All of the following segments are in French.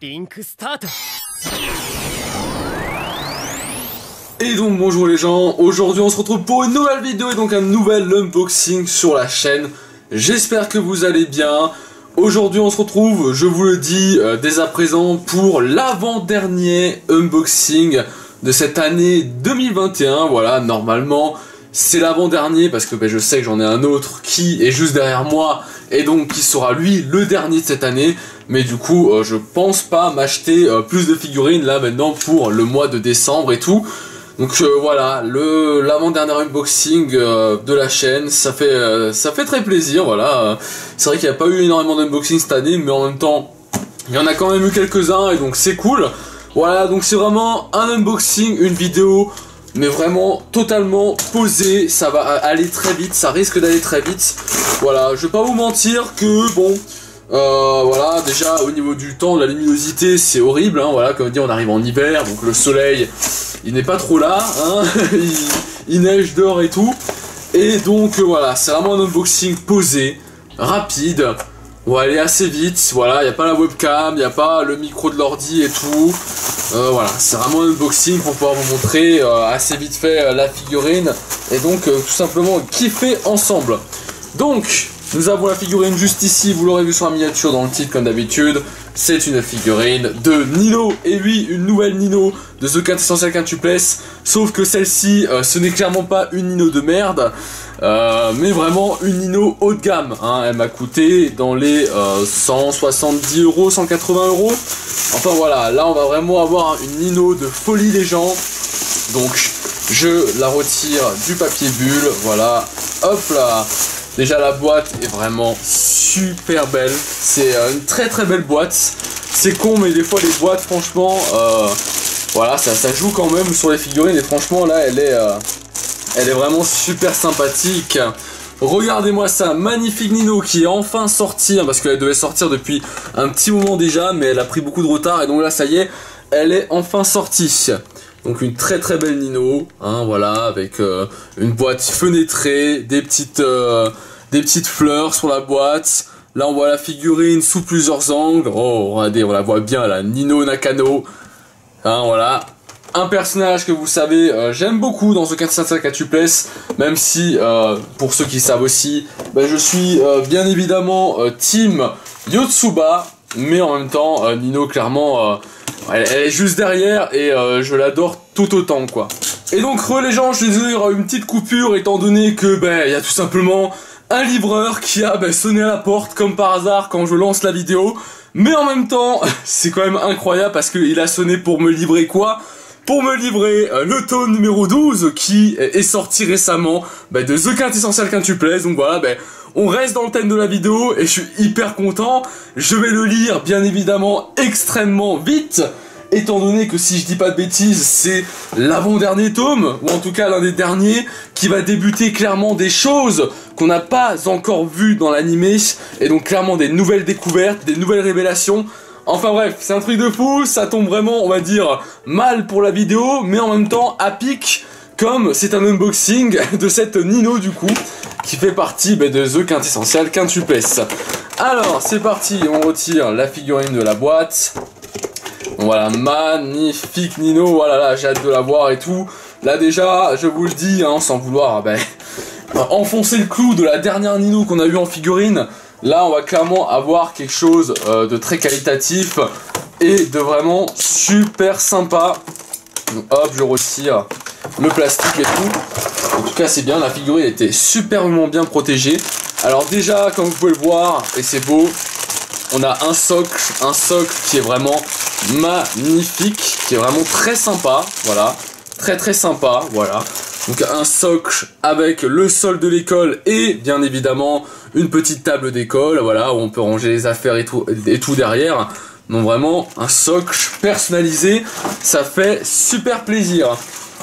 リンクスタート。 Et donc bonjour les gens, aujourd'hui on se retrouve pour une nouvelle vidéo et donc un nouvel unboxing sur la chaîne. J'espère que vous allez bien. Aujourd'hui on se retrouve, je vous le dis dès à présent, pour l'avant-dernier unboxing de cette année 2021. Voilà, normalement c'est l'avant-dernier parce que je sais que j'en ai un autre qui est juste derrière moi et donc qui sera lui le dernier de cette année. Mais du coup je pense pas m'acheter plus de figurines là maintenant pour le mois de décembre et tout. Donc voilà, l'avant-dernier unboxing de la chaîne, ça fait très plaisir, voilà. C'est vrai qu'il n'y a pas eu énormément d'unboxing cette année, mais en même temps, il y en a quand même eu quelques-uns, et donc c'est cool. Voilà, donc c'est vraiment un unboxing, une vidéo, mais vraiment totalement posée, ça va aller très vite, ça risque d'aller très vite. Voilà, je vais pas vous mentir que, bon... voilà, déjà au niveau du temps, de la luminosité, c'est horrible, hein, voilà, comme dit, on arrive en hiver, donc le soleil, il n'est pas trop là, hein, il neige dehors et tout, et donc voilà, c'est vraiment un unboxing posé, rapide, on va aller assez vite, voilà, il n'y a pas la webcam, il n'y a pas le micro de l'ordi et tout, voilà, c'est vraiment un unboxing pour pouvoir vous montrer assez vite fait la figurine, et donc tout simplement kiffer ensemble. Donc... nous avons la figurine juste ici, vous l'aurez vu sur la miniature dans le titre comme d'habitude. C'est une figurine de Nino, et oui, une nouvelle Nino de The Quintessential Quintupless. Sauf que celle-ci, ce n'est clairement pas une Nino de merde, mais vraiment une Nino haut de gamme. Hein. Elle m'a coûté dans les 170 €, 180 €. Enfin voilà, là on va vraiment avoir une Nino de folie les gens. Donc je la retire du papier bulle, voilà, hop là. Déjà la boîte est vraiment super belle, c'est une très belle boîte. C'est con mais des fois les boîtes franchement, voilà ça joue quand même sur les figurines et franchement là elle est vraiment super sympathique. Regardez-moi ça, magnifique Nino qui est enfin sortie, hein, parce qu'elle devait sortir depuis un petit moment déjà mais elle a pris beaucoup de retard et donc là ça y est, elle est enfin sortie. Donc une très belle Nino, hein, voilà, avec une boîte fenêtrée, des petites fleurs sur la boîte. Là on voit la figurine sous plusieurs angles. Oh regardez, on la voit bien là, Nino Nakano. Hein, voilà, un personnage que vous savez, j'aime beaucoup dans The Quintessential Quintupless, même si pour ceux qui savent aussi, je suis bien évidemment team Yotsuba, mais en même temps Nino clairement. Elle est juste derrière et je l'adore tout autant quoi. Et donc les gens, je suis désolé, il y aura une petite coupure étant donné que il y a tout simplement un livreur qui a sonné à la porte comme par hasard quand je lance la vidéo. Mais en même temps, c'est quand même incroyable parce qu'il a sonné pour me livrer quoi? Pour me livrer le tome numéro 12 qui est sorti récemment de The Quintessential Quintupless. Donc voilà, on reste dans le thème de la vidéo et je suis hyper content. Je vais le lire bien évidemment extrêmement vite, étant donné que si je dis pas de bêtises, c'est l'avant-dernier tome, ou en tout cas l'un des derniers, qui va débuter clairement des choses qu'on n'a pas encore vues dans l'animé, et donc clairement des nouvelles découvertes, des nouvelles révélations. Enfin bref, c'est un truc de fou, ça tombe vraiment, on va dire, mal pour la vidéo, mais en même temps à pic, comme c'est un unboxing de cette Nino du coup, qui fait partie de The Quintessential Quintupless. Alors, c'est parti, on retire la figurine de la boîte. Voilà, magnifique Nino, voilà, là, j'ai hâte de la voir et tout. Là déjà, je vous le dis, hein, sans vouloir enfoncer le clou de la dernière Nino qu'on a eu en figurine. Là, on va clairement avoir quelque chose de très qualitatif et de vraiment super sympa. Donc, hop, je retire le plastique et tout. En tout cas, c'est bien, la figurine était superbement bien protégée. Alors déjà, comme vous pouvez le voir, et c'est beau, on a un socle qui est vraiment magnifique, qui est vraiment très sympa, voilà, très sympa, voilà. Donc un socle avec le sol de l'école et bien évidemment une petite table d'école, voilà, où on peut ranger les affaires et tout derrière. Donc vraiment un socle personnalisé, ça fait super plaisir.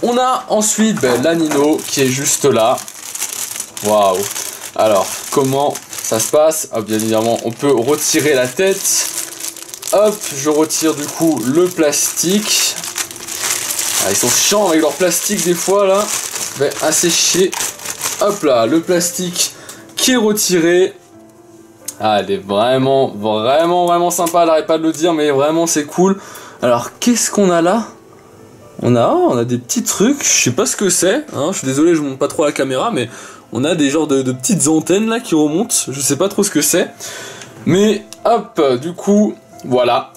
On a ensuite la Nino qui est juste là. Waouh. Alors comment ça se passe? Bien évidemment on peut retirer la tête. Hop, je retire du coup le plastique. Ils sont chiants avec leur plastique des fois là. Assez chier. Hop là, le plastique qui est retiré. Ah, elle est vraiment sympa, elle arrête pas de le dire, mais vraiment c'est cool. Alors, qu'est-ce qu'on a là? On a des petits trucs, je sais pas ce que c'est, hein, je suis désolé, je monte pas trop à la caméra, mais on a des genres de petites antennes là qui remontent, je sais pas trop ce que c'est. Mais hop, du coup, voilà.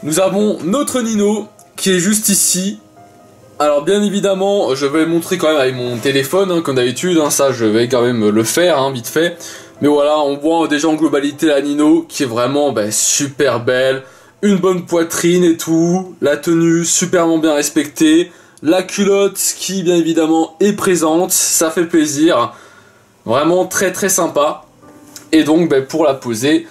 Nous avons notre Nino qui est juste ici. Alors bien évidemment, je vais le montrer quand même avec mon téléphone, hein, comme d'habitude, hein, ça je vais quand même le faire, hein, vite fait. Mais voilà, on voit déjà en globalité la Nino qui est vraiment super belle. Une bonne poitrine et tout, la tenue superment bien respectée, la culotte qui bien évidemment est présente, ça fait plaisir, vraiment très sympa. Et donc pour la poser,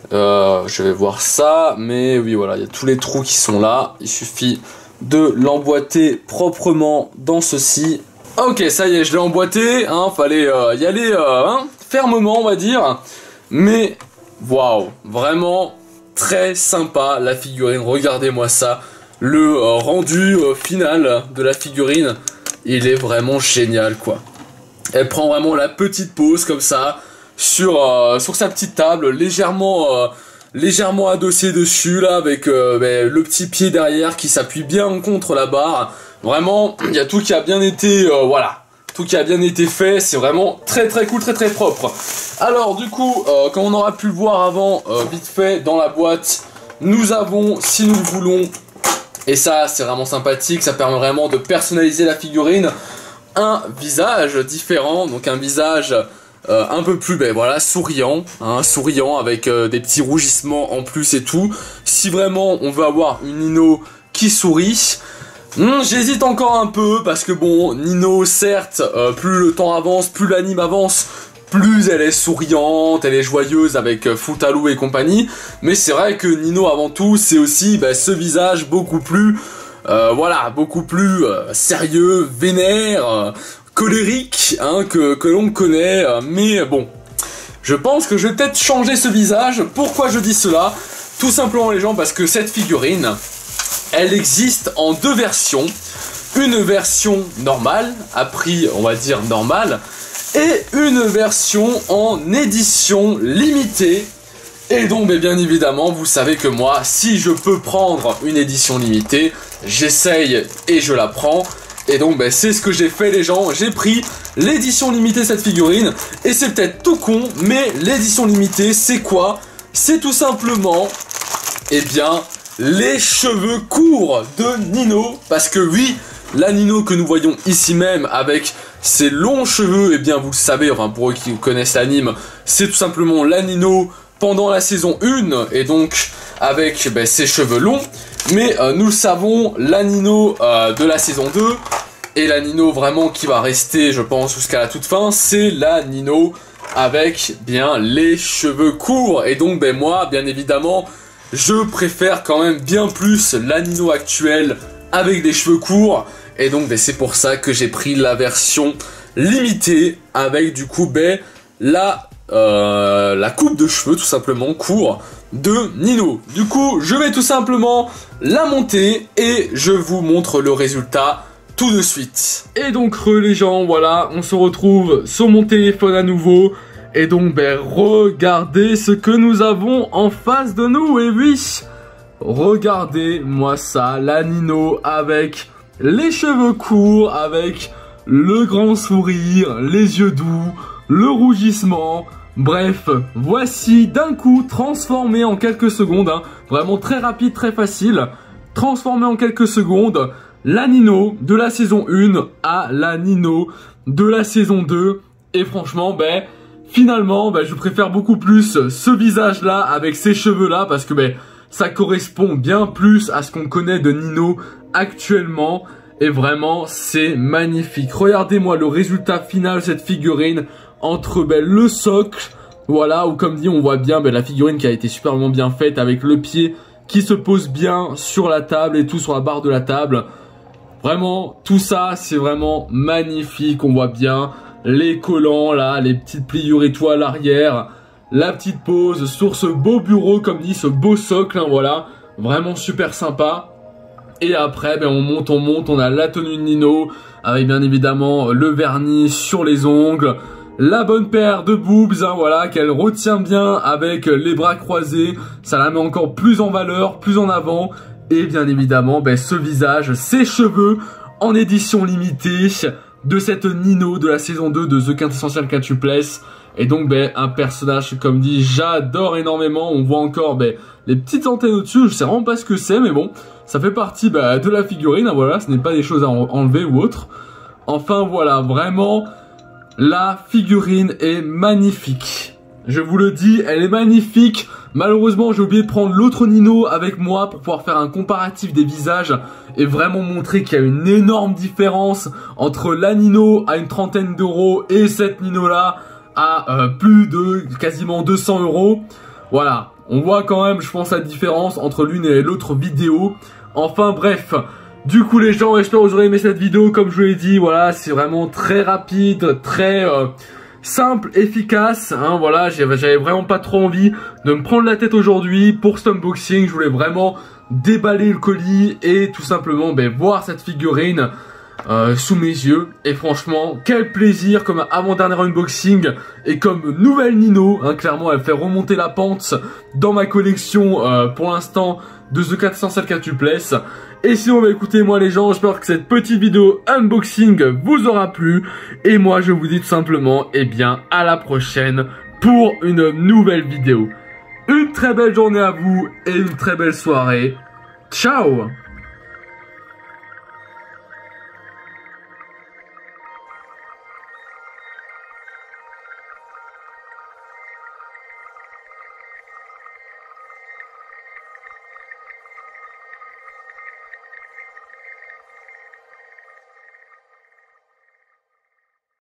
je vais voir ça, mais oui voilà, il y a tous les trous qui sont là, il suffit de l'emboîter proprement dans ceci. Ok, ça y est, je l'ai emboîté, hein, fallait y aller fermement on va dire, mais waouh, vraiment très sympa la figurine, regardez-moi ça, le rendu final de la figurine, il est vraiment génial quoi. Elle prend vraiment la petite pose comme ça, sur sa petite table, légèrement adossée dessus là, avec le petit pied derrière qui s'appuie bien contre la barre. Vraiment, il y a tout qui a bien été, voilà. Tout qui a bien été fait, c'est vraiment très cool, très propre. Alors du coup, comme on aura pu le voir avant, vite fait, dans la boîte, nous avons, si nous le voulons, et ça c'est vraiment sympathique, ça permet vraiment de personnaliser la figurine, un visage différent, donc un visage un peu plus, voilà, souriant, hein, souriant avec des petits rougissements en plus et tout. Si vraiment on veut avoir une Nino qui sourit, j'hésite encore un peu parce que bon, Nino certes, plus le temps avance, plus l'anime avance, plus elle est souriante, elle est joyeuse avec Futalu et compagnie, mais c'est vrai que Nino avant tout c'est aussi ce visage beaucoup plus, voilà, beaucoup plus sérieux, vénère, colérique, hein, que l'on connaît, mais bon, je pense que je vais peut-être changer ce visage. Pourquoi je dis cela? Tout simplement les gens, parce que cette figurine, elle existe en deux versions. Une version normale, à prix on va dire normal, et une version en édition limitée. Et donc bien évidemment, vous savez que moi, si je peux prendre une édition limitée, j'essaye et je la prends. Et donc c'est ce que j'ai fait les gens, j'ai pris l'édition limitée de cette figurine. Et c'est peut-être tout con, mais l'édition limitée c'est quoi? C'est tout simplement, eh bien, les cheveux courts de Nino. Parce que oui, la Nino que nous voyons ici même avec ses longs cheveux, eh bien vous le savez, enfin pour eux qui connaissent l'anime, c'est tout simplement la Nino pendant la saison 1, et donc avec ses cheveux longs. Mais nous le savons, la Nino de la saison 2, et la Nino vraiment qui va rester, je pense, jusqu'à la toute fin, c'est la Nino avec bien les cheveux courts. Et donc moi, bien évidemment, je préfère quand même bien plus la Nino actuelle avec des cheveux courts. Et donc c'est pour ça que j'ai pris la version limitée avec du coup la coupe de cheveux tout simplement court de Nino. Du coup, je vais tout simplement la monter et je vous montre le résultat tout de suite. Et donc les gens, voilà, on se retrouve sur mon téléphone à nouveau. Et donc regardez ce que nous avons en face de nous. Et oui, regardez-moi ça, la Nino avec les cheveux courts, avec le grand sourire, les yeux doux, le rougissement. Bref, voici d'un coup transformé en quelques secondes, hein, vraiment très rapide, très facile, transformé en quelques secondes, la Nino de la saison 1 à la Nino de la saison 2. Et franchement, finalement, je préfère beaucoup plus ce visage-là avec ces cheveux-là parce que ça correspond bien plus à ce qu'on connaît de Nino actuellement. Et vraiment, c'est magnifique. Regardez-moi le résultat final de cette figurine entre le socle, voilà, où comme dit, on voit bien la figurine qui a été superment bien faite avec le pied qui se pose bien sur la table et tout sur la barre de la table. Vraiment, tout ça, c'est vraiment magnifique. On voit bien les collants là, les petites pliures et tout à l'arrière, la petite pose sur ce beau bureau, comme dit, ce beau socle, hein, voilà, vraiment super sympa. Et après, on monte, on a la tenue de Nino, avec bien évidemment le vernis sur les ongles, la bonne paire de boobs, hein, voilà, qu'elle retient bien avec les bras croisés, ça la met encore plus en valeur, plus en avant, et bien évidemment, ben, ce visage, ses cheveux, en édition limitée, de cette Nino de la saison 2 de The Quintessential Quintupless, et donc ben, un personnage, comme dit, j'adore énormément, on voit encore ben, les petites antennes au-dessus, je sais vraiment pas ce que c'est, mais bon, ça fait partie ben, de la figurine, hein, voilà, ce n'est pas des choses à enlever ou autre. Enfin voilà, vraiment... La figurine est magnifique. Je vous le dis, elle est magnifique. Malheureusement, j'ai oublié de prendre l'autre Nino avec moi pour pouvoir faire un comparatif des visages et vraiment montrer qu'il y a une énorme différence entre la Nino à une trentaine d'euros et cette Nino-là à plus de quasiment 200 euros. Voilà, on voit quand même, je pense, la différence entre l'une et l'autre vidéo. Enfin bref... Du coup les gens, j'espère que vous aurez aimé cette vidéo. Comme je vous l'ai dit, voilà, c'est vraiment très rapide, très simple, efficace, hein, voilà, j'avais vraiment pas trop envie de me prendre la tête aujourd'hui pour cet unboxing. Je voulais vraiment déballer le colis et tout simplement ben, voir cette figurine sous mes yeux. Et franchement, quel plaisir comme avant-dernier unboxing et comme nouvelle Nino, hein, clairement elle fait remonter la pente dans ma collection pour l'instant de The Quintessential Quintupless. Et sinon, bah écoutez, moi les gens, j'espère que cette petite vidéo unboxing vous aura plu. Et moi, je vous dis tout simplement, eh bien, à la prochaine pour une nouvelle vidéo. Une très belle journée à vous et une très belle soirée. Ciao!